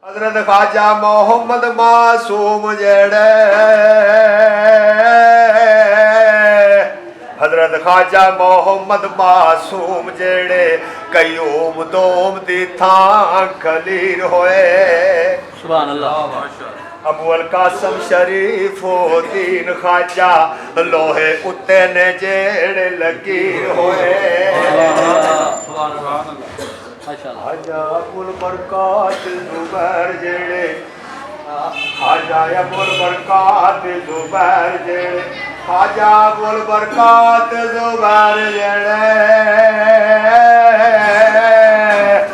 حضرت خواجہ محمد معصوم جڑے حضرت خواجہ محمد معصوم جڑے قیوم دوم دی تھان خلیل ہوئے سبحان اللہ ابو القاسم شریف و دین خواجہ لوہے اتے نے جڑے لکیر ہوئے خواجہ ابو البرکات زبیر جڑے خواجہ ابو البرکات زبیر جڑے خواجہ ابو البرکات زبیر جڑے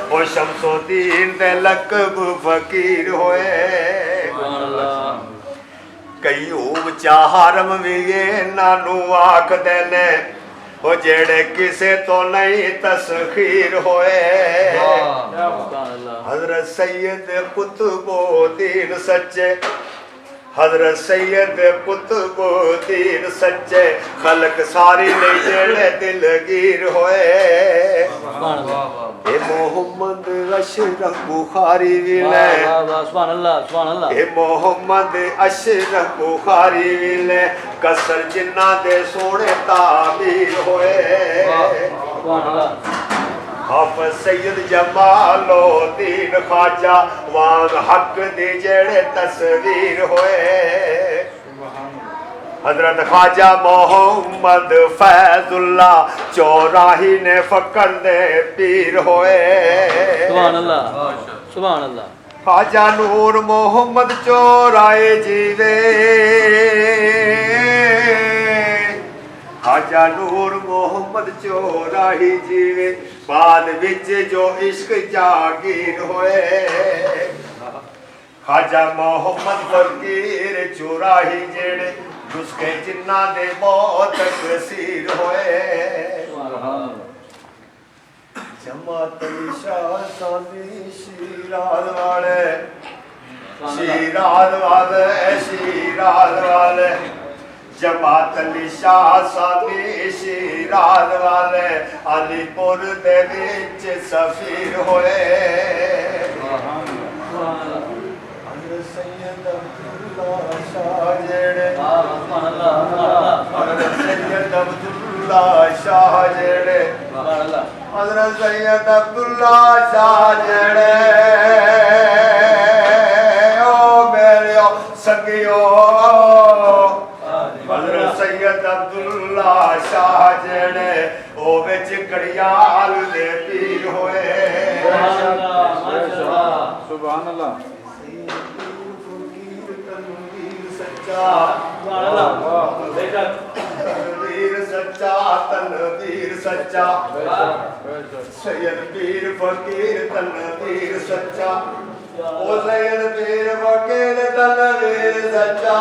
او شمس الدین دے لقب فقیر ہوئے قیوم چہارم بھی نانو آکھ دینے وہ جڑے کسے تو نہیں تسخیر ہوئے حضرت سید قطب الدین سچے حضرت سید قطب الدین سچے خلق ساری نہیں جڑے دلگیر ہوئے اے محمد اشرف بخاری ویلے سبحان اللہ سبحان اللہ اے محمد اشرف بخاری ویلے کسر جنہ دے سونے تعبیر ہوئے سبحان اللہ حافظ سید جمال الدین خواجہ وان حق دی جڑے تصویر ہوئے حضرت خواجہ محمد فیض اللہ چوراہی نے فقر دے پیر ہوئے سبحان اللہ سبحان اللہ خواجہ نور محمد چورائے جیوے خواجہ نور محمد چوراہی جیوے بعد وچ جو عشق جاگیر ہوئے خواجہ محمد فقیر چوراہی جڑے جس کے جنہ دے موت کثیر ہوئے جماعت شاہ سانی شیراز والے شیراز والے شیراز والے جماعت علی شاہ سانی شیراز والے علی پور دے وچ سفیر ہوئے حضرت سید عبداللہ شاہ جڑے حضرت سید عبداللہ شاہ جڑے حضرت سید عبداللہ شاہ جڑے او میرے سنگیو حضرت سید عبداللہ شاہ جڑے او وچ کڑیال دے پیر ہوئے سبحان اللہ تنویر سچا تنویر سچا سید پیر فقیر تنویر سچا او سید پیر فقیر تنویر سچا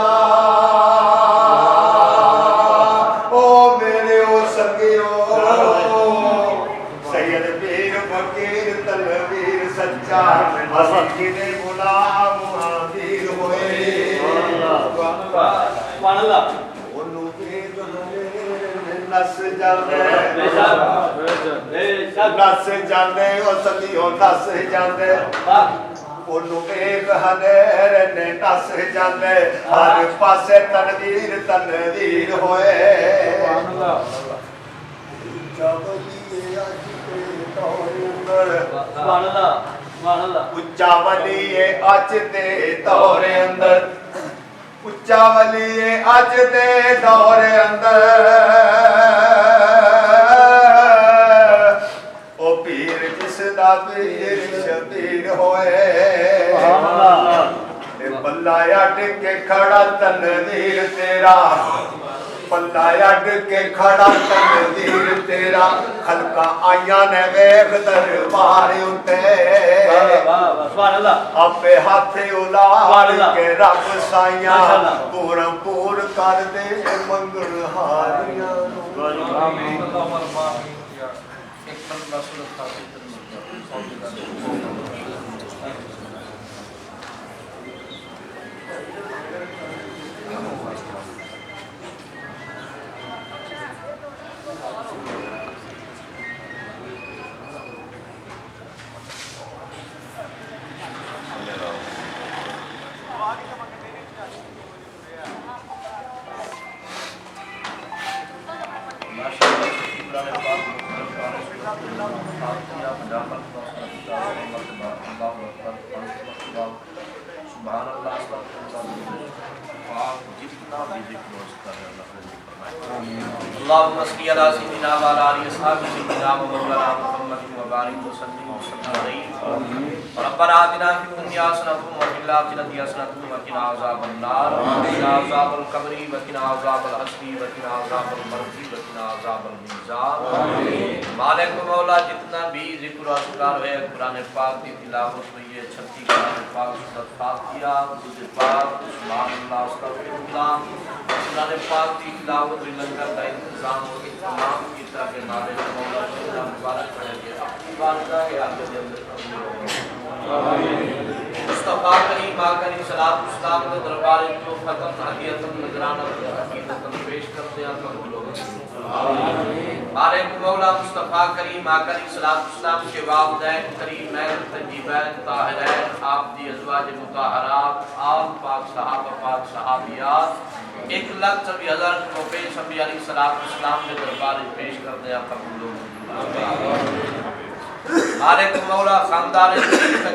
او میرے او سکیو سید پیر فقیر تنویر سچا اسی نے غلام حاضر ہوئے سبحان اللہ انہوں بیگ نس جاندے نس جاندے او سکیو نس جاندے انہوں بیگ ہنیر نے نس جاندے ہر پاسے تنویر تنویر ہوئے سبحان اللہ سبحان اللہ اچھا ولی اج دے دور اندر اچھا ولی اج دے دور اندر او پیر جس دا پیر شبیر ہوئے بلہ اڈ کے کھڑا تنویر تیرا بلہ اڈ کے کھڑا تنویر تیرا خلقہ آئیاں نے ویخ دربار اتے سبحان اللہ اپے ہاتھے اولاد کے رب سائیاں پورم پور کر دے منگل ہاریاں آمین you know. سبحان اللہ استغفر اللہ جتنا بھی ذکر ہو سکتا ہے اللہ نے فرمایا اللهم صل علی سیدنا و علی آل سیدنا و مولانا محمد و بارک وسلم علیہ ربنا آتنا فی الدنیا حسنۃ وفی الآخرۃ حسنۃ وقنا عذاب النار وقنا عذاب القبر وقنا عذاب الحشر وقنا عذاب المرض وقنا عذاب المیزان مالک مولا جتنا بھی ذکر و اذکار ہے قرآن پاک کی تلاوت ہوئی ہے 36 قرآن پاک سورۃ فاتحہ درود پاک سبحان اللہ استغفر اللہ قرآن پاک کی تلاوت لنگر کا انتظام ہو تمام کی طرح کے مالک مولا شکر مبارک کرے گے اپنی بارگاہ کے آگے دے مصطفیٰ کریم آکری صلاۃ السلام کے دربار کو ختم ہدیت نذرانہ عقیدت پیش کرتے ہیں قبول ہو مالک مولا مصطفیٰ کریم آکری صلاۃ السلام کے والدین کریمین طیبین طاہرین آپ دی ازواج مطہرات آل پاک صحابہ پاک صحابیات 1,40,000 کو پیش انبیاء علیہ السلام کے دربار پیش کرتے ہیں قبول ہو مالک مولا خاندان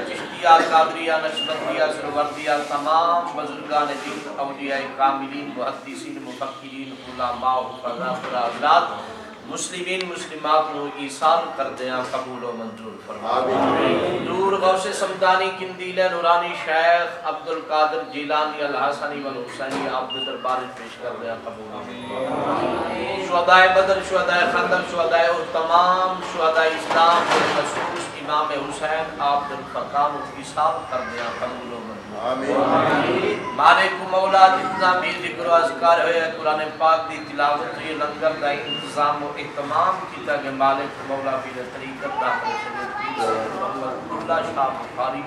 چشتیہ قادریہ نقشبندیہ سروردیہ تمام بزرگان دین اولیاء کاملین محدثین مفکرین علماء حفاظات حضرات مسلمین مسلمات کو ایصال کر دیا قبول و منظور فرما نور غوث سمدانی قندیل نورانی شیخ عبد القادر جیلانی الحسنی والحسینی آپ کے دربار پیش کر دیا قبول شہدائے بدر شہدائے خندق شہدائے اور تمام شہدائے اسلام خصوص امام حسین آپ کے فقام و ایصال کر دیا قبول و منظور مالک مولا جتنا بھی ذکر و اذکار ہوئے قرآن پاک دی تلاوت یہ لنگر کا انتظام و اہتمام کیتا کہ مالک مولا بھی طریقت داخل شریف محمد اللہ شاہ بخاری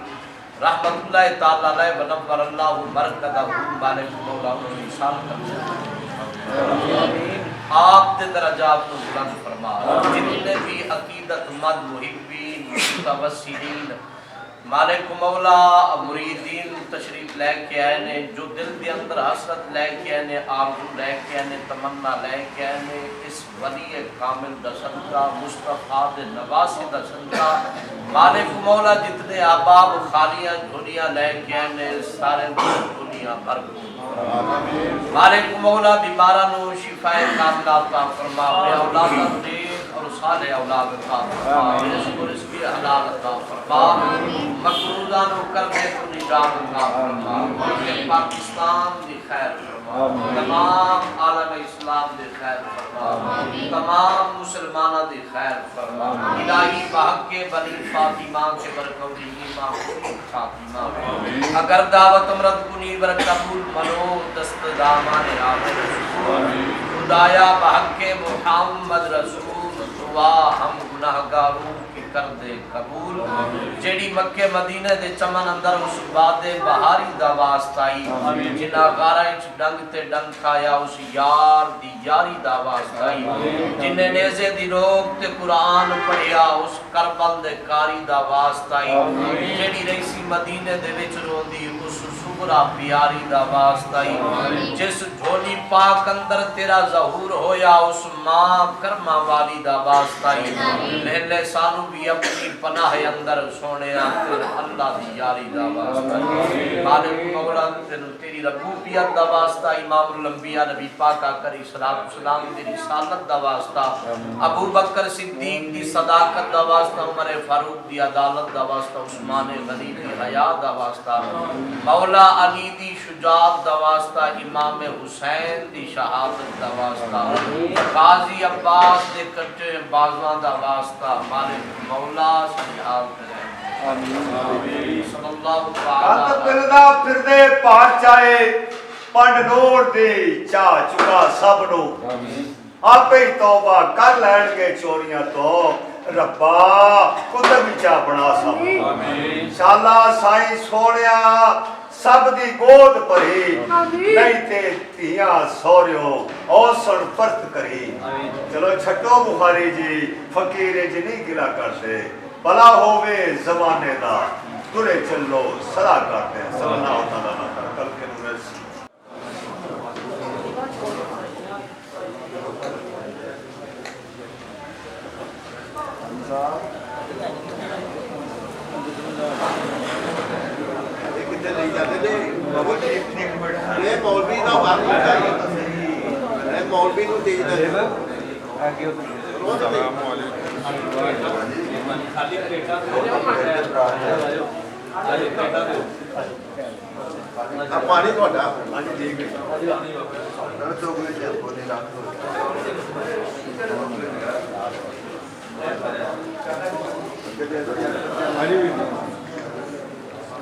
رحمت اللہ تعالی علیہ ونور اللہ مرکدہ مالک مولا انہوں نے اشار کر دیا آپ دے درجات کو بلند فرما جتنے بھی عقیدت مند محبین متوسلین مالک مولا مریدین تشریف لے کے آئے نے جو دل دے اندر حسرت لے کے آئے نے آرزو لے کے آئے نے تمنا لے کے آئے نے اس ولی کامل دا صدقہ مصطفیٰ دے نواسی دا صدقہ مالک مولا جتنے آباب خالیاں جھولیاں لے کے آئے نے سارے جھولیاں بھر مالک مولا بیمارانو شفاء کاملہ عطا فرما اپنے اولاد اپنے اور صالح اولاد عطا فرما رزق و رزقی حلال عطا فرما مقروضانو کرنے کو نجات عطا فرما ملک پاکستان دی خیر فرما تمام عالم اسلام دی خیر فرما تمام مسلمانہ دی خیر فرما الہی بحق کے بنی فاطمہ کے برکولی امام خاتمہ اگر دعوت امرد کنی برک قبول منو دست دامان آمین خدایا بحق محمد رسول دعا ہم گناہگاروں کی کر دے قبول جیڑی مکہ مدینہ دے چمن اندر اس باد بہاری دا واسطائی جنا غارہ اچ ڈنگ تے ڈنگ کھایا اس یار دی یاری دا واسطائی جنہیں نیزے دی روک تے قرآن پڑھیا اس کربل دے کاری دا واسطائی جیڑی رئیسی مدینہ دے وچ روندی اس سبرا پیاری دا واسطائی جس جھولی پاک اندر تیرا ظہور ہویا اس ماں کرما والی دا واسطائی لہلے سانو بھی اپنی پناہ اندر سونے آتے اللہ دی یاری دا واسطائی مالک مولا تیری ربوبیت دا واسطہ امام الانبیاء نبی پاکا کری صلاۃ السلام دی رسالت دا واسطہ ابو بکر صدیق دی صداقت دا واسطہ عمر فاروق دی عدالت دا واسطہ عثمان غنی دی حیا دا واسطہ مولا علی دی شجاعت دا واسطہ امام حسین دی شہادت دا واسطہ قاضی عباس دے کٹے بازوان دا واسطہ مالک مولا سنیال کرے صلی اللہ کت پلدا پھر دے پاٹ چائے پنڈ نوڑ دے چاہ چکا سب نو آپ ہی توبہ کر لین کے چوریاں تو ربا کتے بھی چاہ بنا سب انشاءاللہ سائیں سونیا سب دی گود پری نہیں تے تیاں سوریو اوسن پرت کری چلو چھٹو بخاری جی فقیر جی نہیں گلا کرتے بلا ہووے زمانے دا ترے چلو صدا کرتے ہیں صلی اللہ تعالیٰ علیہ کل کے نورس کتنے نہیں جاتے تھے ਮੌਲਵੀ ਦਾ ਬਾਤ ਚਾਹੀਏ ਇਹ ਮੌਲਵੀ ਨੂੰ ਦੇ ਦੇ ਖਾਲੀ ਪਲੇਟਾਂ ਖਾਲੀ ਪਲੇਟਾਂ ਦਿਓ ਆ ਪਾਣੀ ਤੁਹਾਡਾ ਪਾਣੀ ਦੇ ਗਏ ਨਾ ਤੋਂ ਕੋਈ ਜੇ ਬੋਲੇ ਰੱਖ ਦੋ ਹਾਂਜੀ